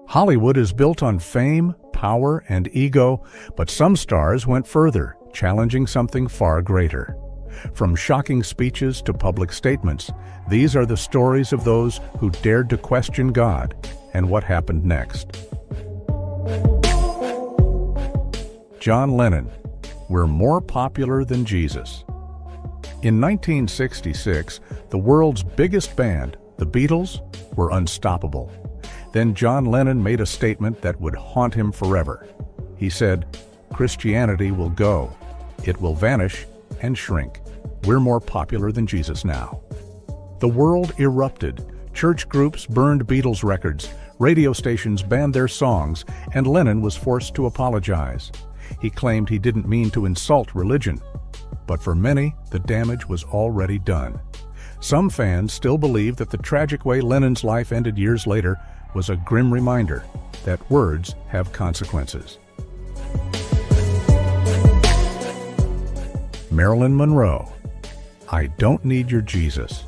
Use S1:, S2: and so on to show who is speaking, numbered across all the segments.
S1: Hollywood is built on fame, power, and ego, but some stars went further, challenging something far greater. From shocking speeches to public statements, these are the stories of those who dared to question God and what happened next. John Lennon, we're more popular than Jesus. In 1966, the world's biggest band, the Beatles, were unstoppable. Then John Lennon made a statement that would haunt him forever. He said, "Christianity will go. It will vanish and shrink. We're more popular than Jesus now." The world erupted. Church groups burned Beatles records, radio stations banned their songs, and Lennon was forced to apologize. He claimed he didn't mean to insult religion. But for many, the damage was already done. Some fans still believe that the tragic way Lennon's life ended years later was a grim reminder that words have consequences. Marilyn Monroe. I don't need your Jesus.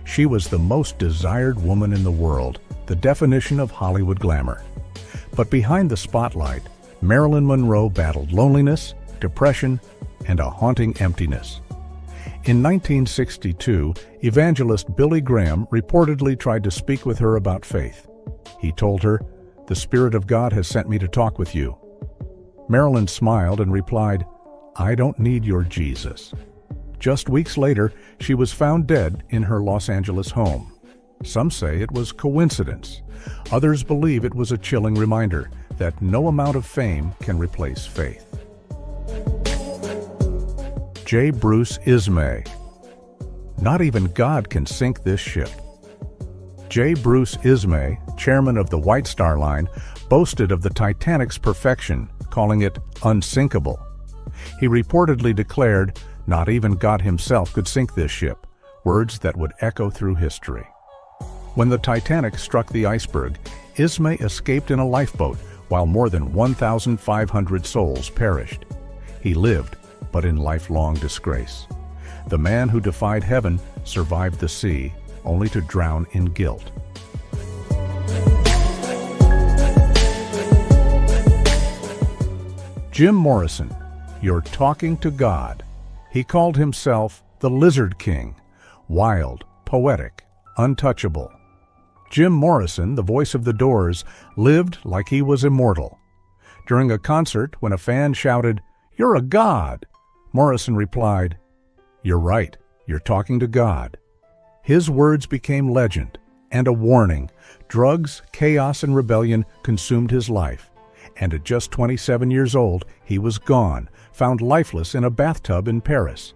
S1: She was the most desired woman in the world, the definition of Hollywood glamour. But behind the spotlight, Marilyn Monroe battled loneliness, depression, and a haunting emptiness. In 1962, evangelist Billy Graham reportedly tried to speak with her about faith. He told her, "The Spirit of God has sent me to talk with you." Marilyn smiled and replied, "I don't need your Jesus." Just weeks later, she was found dead in her Los Angeles home. Some say it was coincidence. Others believe it was a chilling reminder that no amount of fame can replace faith. J. Bruce Ismay. Not even God can sink this ship. J. Bruce Ismay, chairman of the White Star Line, boasted of the Titanic's perfection, calling it unsinkable. He reportedly declared, "Not even God himself could sink this ship," words that would echo through history. When the Titanic struck the iceberg, Ismay escaped in a lifeboat while more than 1,500 souls perished. He lived, but in lifelong disgrace. The man who defied heaven survived the sea, only to drown in guilt. Jim Morrison, you're talking to God. He called himself the Lizard King, wild, poetic, untouchable. Jim Morrison, the voice of the Doors, lived like he was immortal. During a concert, when a fan shouted, "You're a god," Morrison replied, "You're right, you're talking to God." His words became legend and a warning. Drugs, chaos, and rebellion consumed his life. And at just 27 years old, he was gone, found lifeless in a bathtub in Paris.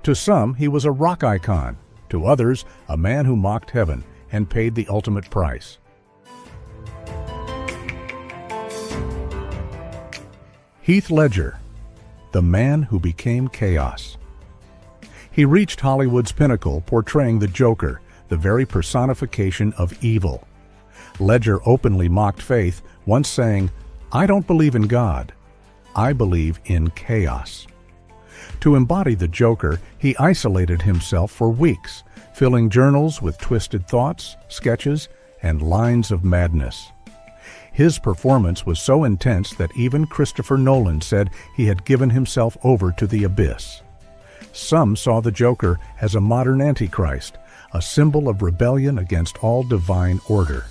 S1: To some, he was a rock icon. To others, a man who mocked heaven and paid the ultimate price. Heath Ledger, the man who became chaos. He reached Hollywood's pinnacle, portraying the Joker, the very personification of evil. Ledger openly mocked faith, once saying, "I don't believe in God. I believe in chaos." To embody the Joker, he isolated himself for weeks, filling journals with twisted thoughts, sketches, and lines of madness. His performance was so intense that even Christopher Nolan said he had given himself over to the abyss. Some saw the Joker as a modern Antichrist, a symbol of rebellion against all divine order.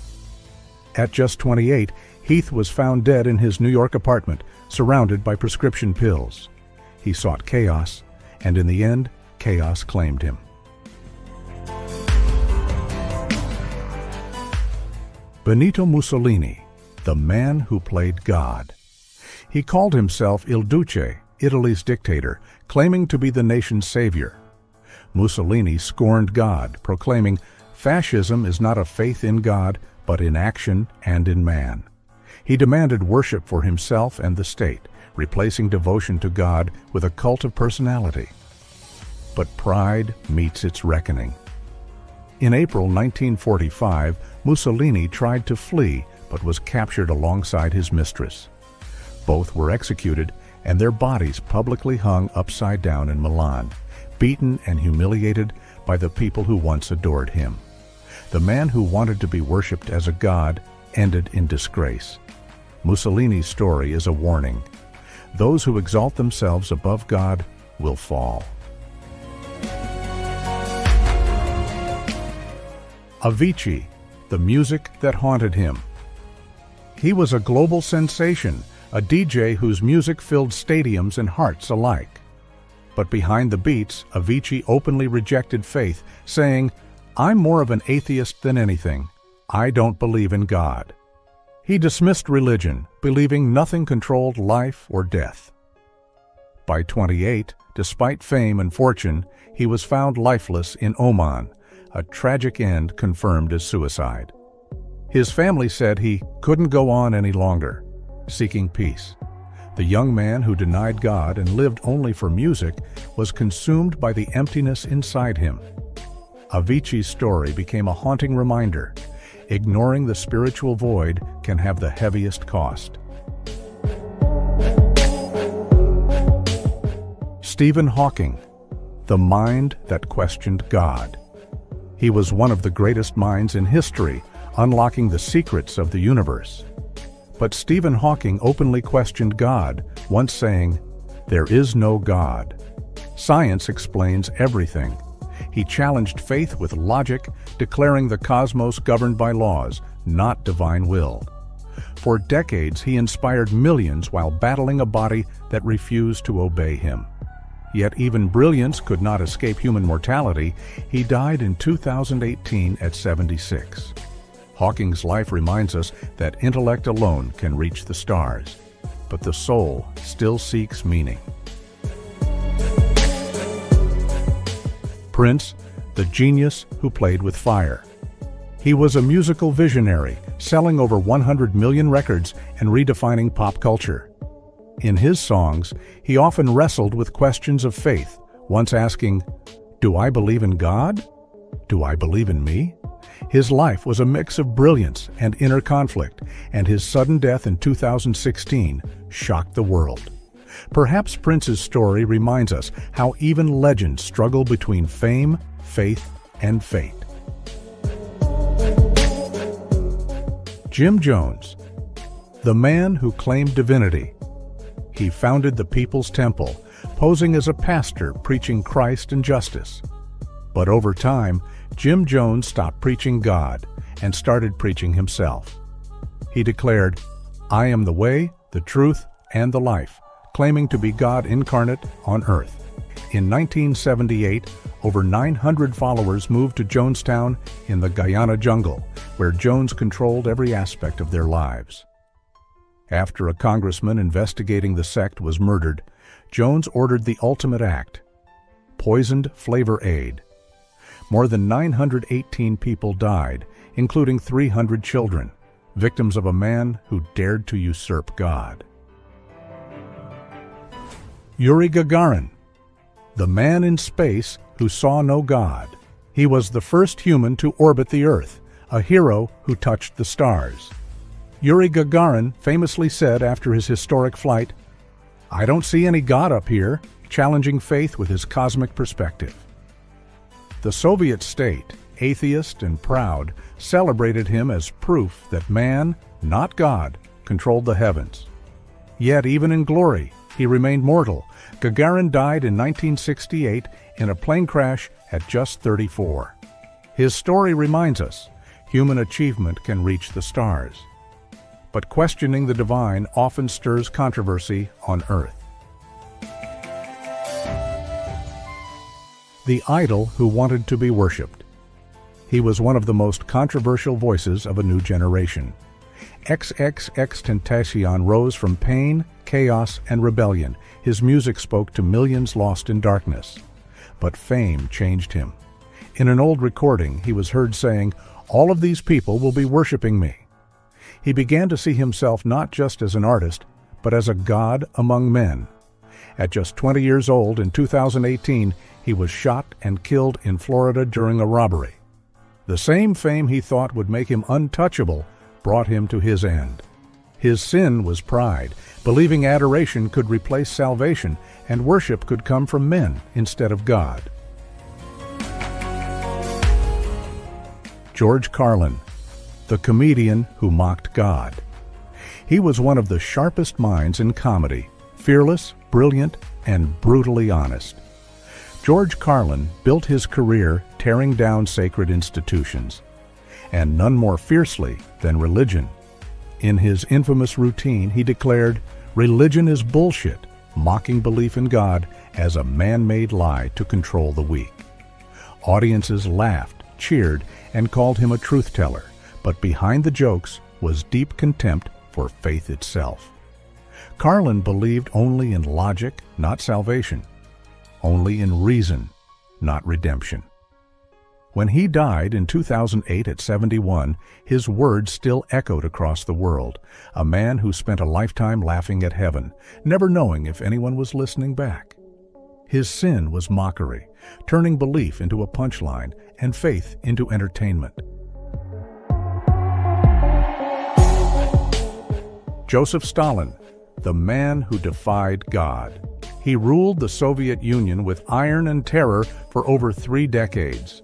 S1: At just 28, Heath was found dead in his New York apartment, surrounded by prescription pills. He sought chaos, and in the end, chaos claimed him. Benito Mussolini, the man who played God. He called himself Il Duce, Italy's dictator, claiming to be the nation's savior. Mussolini scorned God, proclaiming, "Fascism is not a faith in God, but in action and in man." He demanded worship for himself and the state, replacing devotion to God with a cult of personality. But pride meets its reckoning. In April 1945, Mussolini tried to flee, but was captured alongside his mistress. Both were executed, and their bodies publicly hung upside down in Milan, beaten and humiliated by the people who once adored him. The man who wanted to be worshipped as a god ended in disgrace. Mussolini's story is a warning. Those who exalt themselves above God will fall. Avicii, the music that haunted him. He was a global sensation, a DJ whose music filled stadiums and hearts alike. But behind the beats, Avicii openly rejected faith, saying, "I'm more of an atheist than anything. I don't believe in God." He dismissed religion, believing nothing controlled life or death. By 28, despite fame and fortune, he was found lifeless in Oman, a tragic end confirmed as suicide. His family said he couldn't go on any longer, seeking peace. The young man who denied God and lived only for music was consumed by the emptiness inside him. Avicii's story became a haunting reminder. Ignoring the spiritual void can have the heaviest cost. Stephen Hawking, the mind that questioned God. He was one of the greatest minds in history, unlocking the secrets of the universe. But Stephen Hawking openly questioned God, once saying, "There is no God. Science explains everything." He challenged faith with logic, declaring the cosmos governed by laws, not divine will. For decades, he inspired millions while battling a body that refused to obey him. Yet even brilliance could not escape human mortality. He died in 2018 at 76. Hawking's life reminds us that intellect alone can reach the stars, but the soul still seeks meaning. Prince, the genius who played with fire. He was a musical visionary, selling over 100 million records and redefining pop culture. In his songs, he often wrestled with questions of faith, once asking, "Do I believe in God? Do I believe in me?" His life was a mix of brilliance and inner conflict, and his sudden death in 2016 shocked the world. Perhaps Prince's story reminds us how even legends struggle between fame, faith, and fate. Jim Jones, the man who claimed divinity. He founded the People's Temple, posing as a pastor preaching Christ and justice. But over time, Jim Jones stopped preaching God and started preaching himself. He declared, "I am the way, the truth, and the life," claiming to be God incarnate on earth. In 1978, over 900 followers moved to Jonestown in the Guyana jungle, where Jones controlled every aspect of their lives. After a congressman investigating the sect was murdered, Jones ordered the ultimate act: poisoned flavor aid. More than 918 people died, including 300 children, victims of a man who dared to usurp God. Yuri Gagarin, the man in space who saw no God. He was the first human to orbit the Earth, a hero who touched the stars. Yuri Gagarin famously said after his historic flight, "I don't see any God up here," challenging faith with his cosmic perspective. The Soviet state, atheist and proud, celebrated him as proof that man, not God, controlled the heavens. Yet even in glory, he remained mortal. Gagarin died in 1968 in a plane crash at just 34. His story reminds us, human achievement can reach the stars. But questioning the divine often stirs controversy on Earth. The idol who wanted to be worshipped. He was one of the most controversial voices of a new generation. XXXTentacion rose from pain, chaos, and rebellion. His music spoke to millions lost in darkness. But fame changed him. In an old recording, he was heard saying, "All of these people will be worshiping me." He began to see himself not just as an artist, but as a god among men. At just 20 years old in 2018, he was shot and killed in Florida during a robbery. The same fame he thought would make him untouchable brought him to his end. His sin was pride, believing adoration could replace salvation and worship could come from men instead of God. George Carlin, the comedian who mocked God. He was one of the sharpest minds in comedy, fearless, brilliant, and brutally honest. George Carlin built his career tearing down sacred institutions, and none more fiercely than religion. In his infamous routine, he declared, "Religion is bullshit," mocking belief in God as a man-made lie to control the weak. Audiences laughed, cheered, and called him a truth-teller, but behind the jokes was deep contempt for faith itself. Carlin believed only in logic, not salvation, only in reason, not redemption. When he died in 2008 at 71, his words still echoed across the world, a man who spent a lifetime laughing at heaven, never knowing if anyone was listening back. His sin was mockery, turning belief into a punchline and faith into entertainment. Joseph Stalin, the man who defied God. He ruled the Soviet Union with iron and terror for over 3 decades.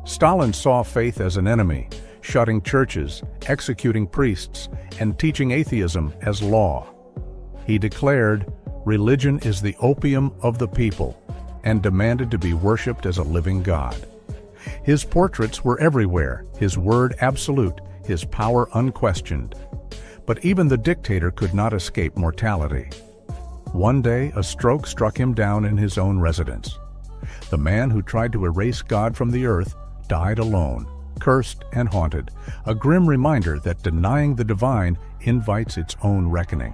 S1: Stalin saw faith as an enemy, shutting churches, executing priests, and teaching atheism as law. He declared, "Religion is the opium of the people," and demanded to be worshipped as a living God. His portraits were everywhere, his word absolute, his power unquestioned. But even the dictator could not escape mortality. One day, a stroke struck him down in his own residence. The man who tried to erase God from the earth died alone, cursed and haunted, a grim reminder that denying the divine invites its own reckoning.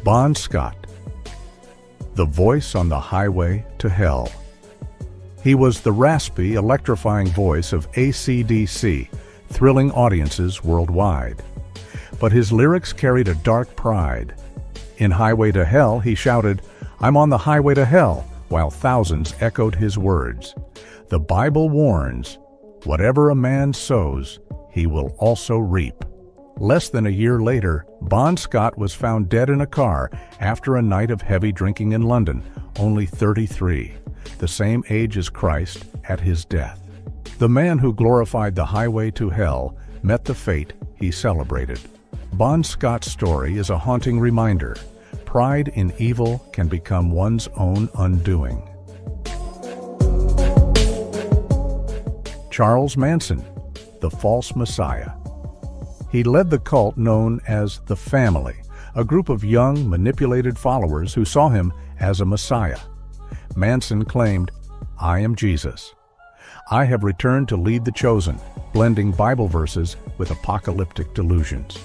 S1: Bon Scott, the voice on the highway to hell. He was the raspy, electrifying voice of AC/DC, thrilling audiences worldwide. But his lyrics carried a dark pride. In Highway to Hell, he shouted, "I'm on the highway to hell," while thousands echoed his words. The Bible warns, "Whatever a man sows, he will also reap." Less than a year later, Bon Scott was found dead in a car after a night of heavy drinking in London, only 33, the same age as Christ at his death. The man who glorified the highway to hell met the fate he celebrated. Bon Scott's story is a haunting reminder. Pride in evil can become one's own undoing. Charles Manson, the false messiah. He led the cult known as the Family, a group of young, manipulated followers who saw him as a messiah. Manson claimed, "I am Jesus. I have returned to lead the chosen," blending Bible verses with apocalyptic delusions.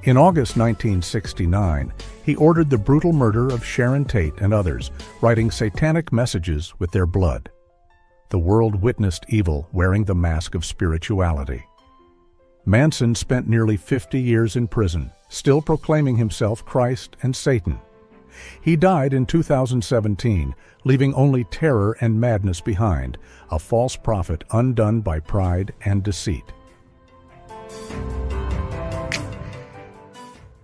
S1: In August 1969, he ordered the brutal murder of Sharon Tate and others, writing satanic messages with their blood. The world witnessed evil wearing the mask of spirituality. Manson spent nearly 50 years in prison, still proclaiming himself Christ and Satan. He died in 2017, leaving only terror and madness behind, a false prophet undone by pride and deceit.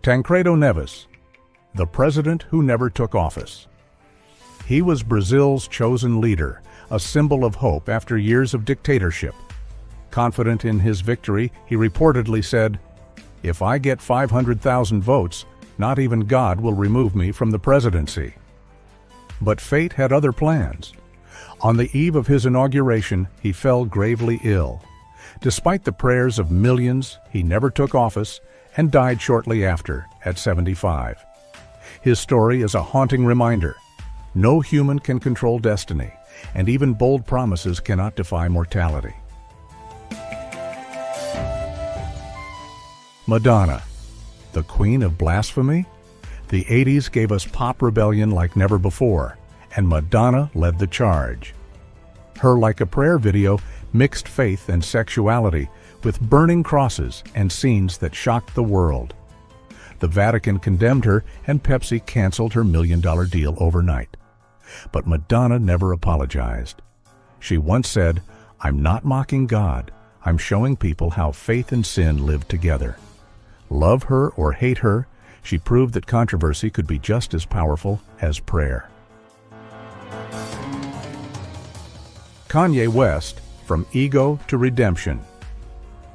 S1: Tancredo Neves, the president who never took office. He was Brazil's chosen leader, a symbol of hope after years of dictatorship. Confident in his victory, he reportedly said, "If I get 500,000 votes, not even God will remove me from the presidency." But fate had other plans. On the eve of his inauguration, he fell gravely ill. Despite the prayers of millions, he never took office and died shortly after, at 75. His story is a haunting reminder. No human can control destiny, and even bold promises cannot defy mortality. Madonna, the queen of blasphemy? The 80s gave us pop rebellion like never before, and Madonna led the charge. Her Like a Prayer video mixed faith and sexuality with burning crosses and scenes that shocked the world. The Vatican condemned her, and Pepsi canceled her $1 million deal overnight. But Madonna never apologized. She once said, "I'm not mocking God. I'm showing people how faith and sin live together." Love her or hate her, she proved that controversy could be just as powerful as prayer. Kanye West, From Ego to Redemption.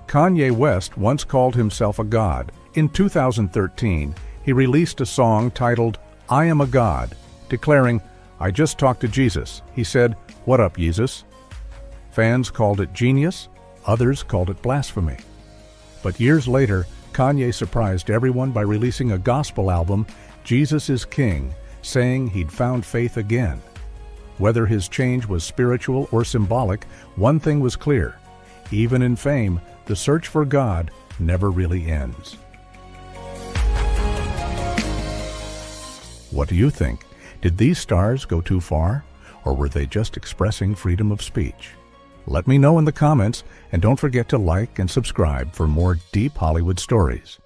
S1: Kanye West once called himself a god. In 2013, he released a song titled, "I Am a God," declaring, "I just talked to Jesus. He said, 'What up, Jesus?'" Fans called it genius, others called it blasphemy. But years later, Kanye surprised everyone by releasing a gospel album, Jesus is King, saying he'd found faith again. Whether his change was spiritual or symbolic, one thing was clear. Even in fame, the search for God never really ends. What do you think? Did these stars go too far? Or were they just expressing freedom of speech? Let me know in the comments, and don't forget to like and subscribe for more deep Hollywood stories.